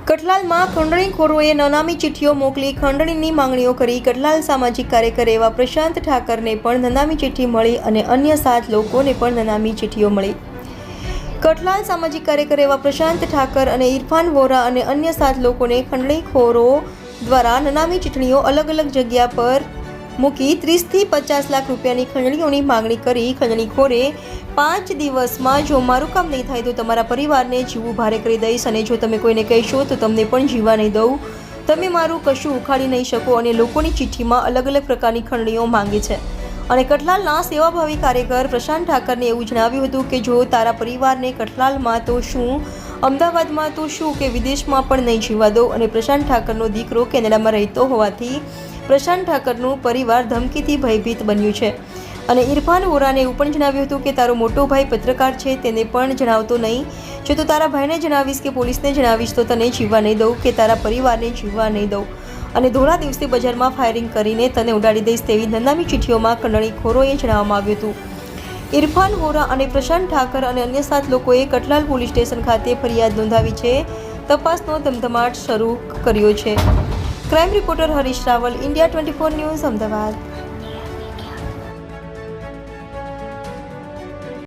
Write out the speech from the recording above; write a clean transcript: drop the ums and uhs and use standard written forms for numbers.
કઠલાલમાં ખંડણીખોરોએ નનામી ચિઠ્ઠીઓ મોકલી ખંડણીની માંગણીઓ કરી. કઠલાલ સામાજિક કાર્યકર એવા પ્રશાંત ઠાકરને પણ નનામી ચિઠ્ઠી મળી અને અન્ય 7 લોકોને પણ નનામી ચિઠ્ઠીઓ મળી. કઠલાલ સામાજિક કાર્યકર એવા પ્રશાંત ઠાકર અને ઇરફાન વોરા અને અન્ય 7 લોકોને ખંડણીખોરો દ્વારા નનામી ચિઠ્ઠીઓ અલગ અલગ જગ્યા પર મૂકી 30 થી 50 લાખ રૂપિયાની ખંડણીઓની માંગણી કરી. ખંડણીખોરે 5 દિવસમાં જો મારું કામ નહીં થાય તો તમારા પરિવારને જીવવું ભારે કરી દઈશ અને જો તમે કોઈને કહેશો તો તમને પણ જીવવા નહીં દઉં. તમે મારું કશું ઉખાડી નહીં શકો અને લોકોની ચિઠ્ઠીમાં અલગ અલગ પ્રકારની ખંડણીઓ માંગી છે. અને કઠલાલના સેવાભાવી કાર્યકર પ્રશાંત ઠાકરને એવું જણાવ્યું હતું કે જો તારા પરિવારને કઠલાલમાં તો શું, અમદાવાદમાં તો શું કે વિદેશમાં પણ નહીં જીવવા દો. અને પ્રશાંત ઠાકરનો દીકરો કેનેડામાં રહેતો હોવાથી પ્રશાંત ઠાકરનું પરિવાર ધમકીથી ભયભીત બન્યું છે. અને ઇરફાન વોરાને એવું પણ જણાવ્યું હતું કે તારો મોટો ભાઈ પત્રકાર છે, તેને પણ જણાવતો નહીં. જો તું તારા ભાઈને જણાવીશ કે પોલીસને જણાવીશ તો તને જીવવા નહીં દઉં કે તારા પરિવારને જીવવા નહીં દઉં અને ધોળા દિવસે બજારમાં ફાયરિંગ કરીને તને ઉડાડી દઈશ તેવી નનામી ચિઠ્ઠીઓમાં ખંડણીખોરોએ જણાવવામાં આવ્યું હતું. ઇરફાન વોરા અને પ્રશાંત ઠાકર અને અન્ય 7 લોકોએ કઠલાલ પોલીસ સ્ટેશન ખાતે ફરિયાદ નોંધાવી છે. તપાસનો ધમધમાટ શરૂ કર્યો છે. Crime reporter Harish Rawal, India 24 News, Ahmedabad.